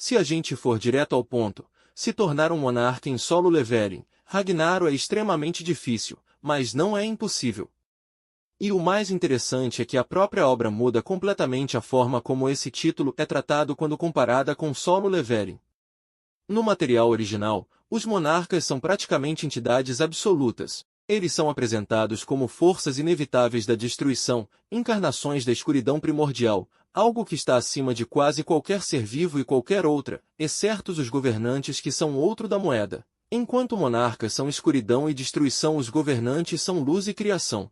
Se a gente for direto ao ponto, se tornar um monarca em Solo Leveling, Ragnarok é extremamente difícil, mas não é impossível. E o mais interessante é que a própria obra muda completamente a forma como esse título é tratado quando comparada com Solo Leveling. No material original, os monarcas são praticamente entidades absolutas. Eles são apresentados como forças inevitáveis da destruição, encarnações da escuridão primordial, algo que está acima de quase qualquer ser vivo e qualquer outra, exceto os governantes que são outro da moeda. Enquanto monarcas são escuridão e destruição, os governantes são luz e criação.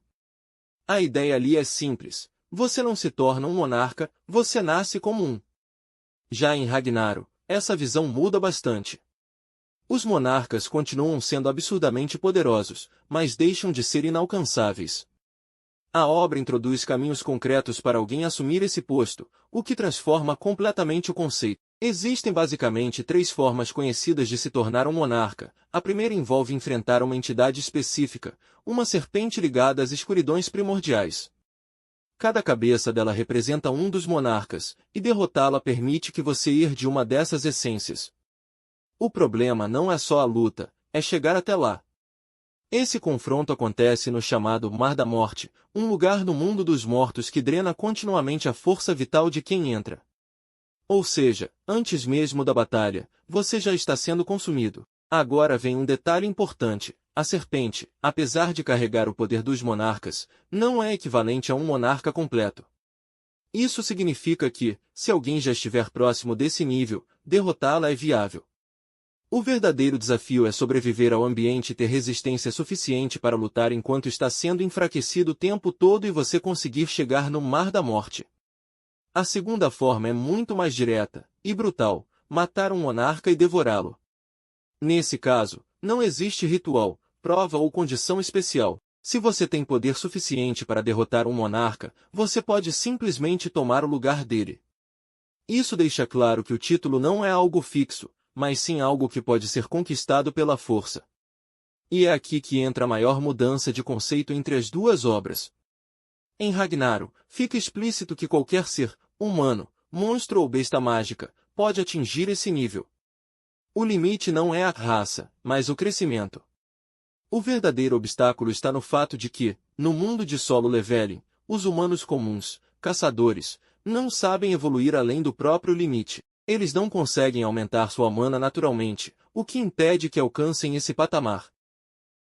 A ideia ali é simples. Você não se torna um monarca, você nasce como um. Já em Ragnarok, essa visão muda bastante. Os monarcas continuam sendo absurdamente poderosos, mas deixam de ser inalcançáveis. A obra introduz caminhos concretos para alguém assumir esse posto, o que transforma completamente o conceito. Existem basicamente 3 formas conhecidas de se tornar um monarca. A primeira envolve enfrentar uma entidade específica, uma serpente ligada às escuridões primordiais. Cada cabeça dela representa um dos monarcas, e derrotá-la permite que você herde uma dessas essências. O problema não é só a luta, é chegar até lá. Esse confronto acontece no chamado Mar da Morte, um lugar no mundo dos mortos que drena continuamente a força vital de quem entra. Ou seja, antes mesmo da batalha, você já está sendo consumido. Agora vem um detalhe importante. A serpente, apesar de carregar o poder dos monarcas, não é equivalente a um monarca completo. Isso significa que, se alguém já estiver próximo desse nível, derrotá-la é viável. O verdadeiro desafio é sobreviver ao ambiente e ter resistência suficiente para lutar enquanto está sendo enfraquecido o tempo todo e você conseguir chegar no Mar da Morte. A segunda forma é muito mais direta e brutal: matar um monarca e devorá-lo. Nesse caso, não existe ritual, prova ou condição especial. Se você tem poder suficiente para derrotar um monarca, você pode simplesmente tomar o lugar dele. Isso deixa claro que o título não é algo fixo, mas sim algo que pode ser conquistado pela força. E é aqui que entra a maior mudança de conceito entre as duas obras. Em Ragnarok, fica explícito que qualquer ser, humano, monstro ou besta mágica, pode atingir esse nível. O limite não é a raça, mas o crescimento. O verdadeiro obstáculo está no fato de que, no mundo de Solo Leveling, os humanos comuns, caçadores, não sabem evoluir além do próprio limite. Eles não conseguem aumentar sua mana naturalmente, o que impede que alcancem esse patamar.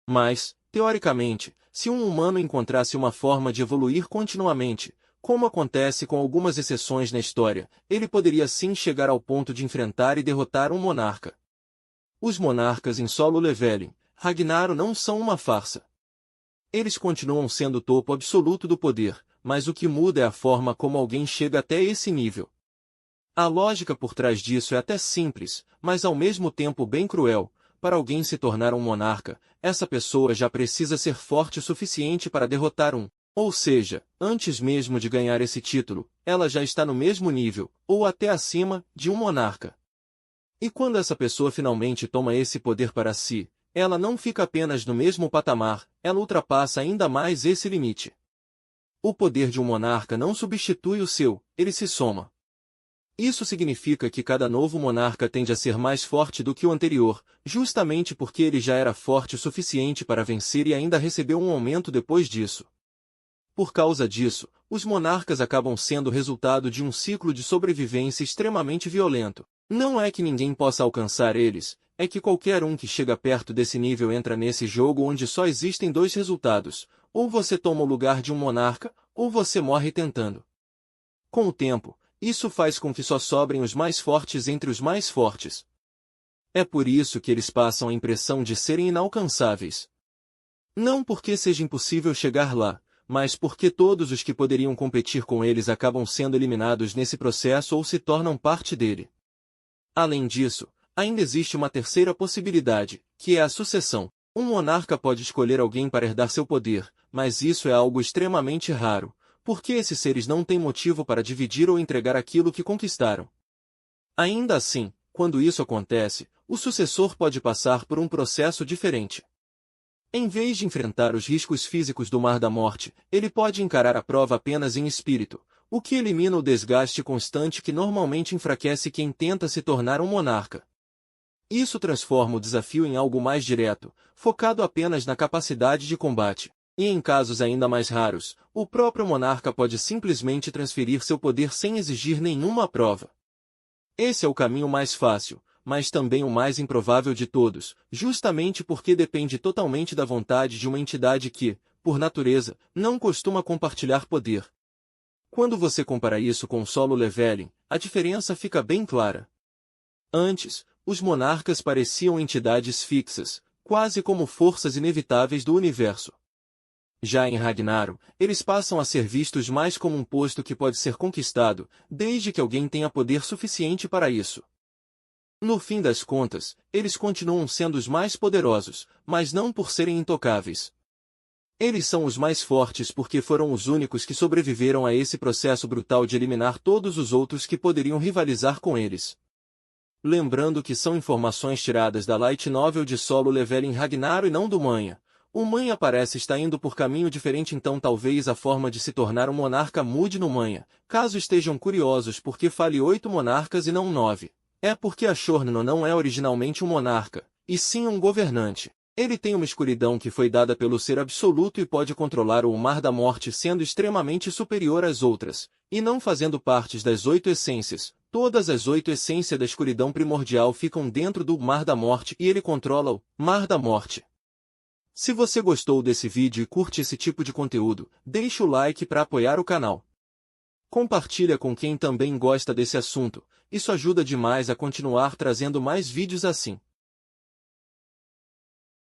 Mas, teoricamente, se um humano encontrasse uma forma de evoluir continuamente, como acontece com algumas exceções na história, ele poderia sim chegar ao ponto de enfrentar e derrotar um monarca. Os monarcas em Solo Leveling, Ragnarok, não são uma farsa. Eles continuam sendo o topo absoluto do poder, mas o que muda é a forma como alguém chega até esse nível. A lógica por trás disso é até simples, mas ao mesmo tempo bem cruel. Para alguém se tornar um monarca, essa pessoa já precisa ser forte o suficiente para derrotar um. Ou seja, antes mesmo de ganhar esse título, ela já está no mesmo nível, ou até acima, de um monarca. E quando essa pessoa finalmente toma esse poder para si, ela não fica apenas no mesmo patamar, ela ultrapassa ainda mais esse limite. O poder de um monarca não substitui o seu, ele se soma. Isso significa que cada novo monarca tende a ser mais forte do que o anterior, justamente porque ele já era forte o suficiente para vencer e ainda recebeu um aumento depois disso. Por causa disso, os monarcas acabam sendo resultado de um ciclo de sobrevivência extremamente violento. Não é que ninguém possa alcançar eles, é que qualquer um que chega perto desse nível entra nesse jogo onde só existem 2 resultados: ou você toma o lugar de um monarca, ou você morre tentando. Com o tempo, isso faz com que só sobrem os mais fortes entre os mais fortes. É por isso que eles passam a impressão de serem inalcançáveis. Não porque seja impossível chegar lá, mas porque todos os que poderiam competir com eles acabam sendo eliminados nesse processo ou se tornam parte dele. Além disso, ainda existe uma terceira possibilidade, que é a sucessão. Um monarca pode escolher alguém para herdar seu poder, mas isso é algo extremamente raro, porque esses seres não têm motivo para dividir ou entregar aquilo que conquistaram. Ainda assim, quando isso acontece, o sucessor pode passar por um processo diferente. Em vez de enfrentar os riscos físicos do Mar da Morte, ele pode encarar a prova apenas em espírito, o que elimina o desgaste constante que normalmente enfraquece quem tenta se tornar um monarca. Isso transforma o desafio em algo mais direto, focado apenas na capacidade de combate. E em casos ainda mais raros, o próprio monarca pode simplesmente transferir seu poder sem exigir nenhuma prova. Esse é o caminho mais fácil, mas também o mais improvável de todos, justamente porque depende totalmente da vontade de uma entidade que, por natureza, não costuma compartilhar poder. Quando você compara isso com o solo leveling, a diferença fica bem clara. Antes, os monarcas pareciam entidades fixas, quase como forças inevitáveis do universo. Já em Ragnarok, eles passam a ser vistos mais como um posto que pode ser conquistado, desde que alguém tenha poder suficiente para isso. No fim das contas, eles continuam sendo os mais poderosos, mas não por serem intocáveis. Eles são os mais fortes porque foram os únicos que sobreviveram a esse processo brutal de eliminar todos os outros que poderiam rivalizar com eles. Lembrando que são informações tiradas da Light Novel de Solo Leveling Ragnarok e não do manhwa. O manhwa parece estar indo por caminho diferente, então talvez a forma de se tornar um monarca mude no manhwa. Caso estejam curiosos por que fale 8 monarcas e não 9. É porque a Shorno não é originalmente um monarca, e sim um governante. Ele tem uma escuridão que foi dada pelo Ser Absoluto e pode controlar o Mar da Morte, sendo extremamente superior às outras, e não fazendo parte das 8 essências. Todas as 8 essências da escuridão primordial ficam dentro do Mar da Morte e ele controla o Mar da Morte. Se você gostou desse vídeo e curte esse tipo de conteúdo, deixe o like para apoiar o canal. Compartilha com quem também gosta desse assunto, isso ajuda demais a continuar trazendo mais vídeos assim.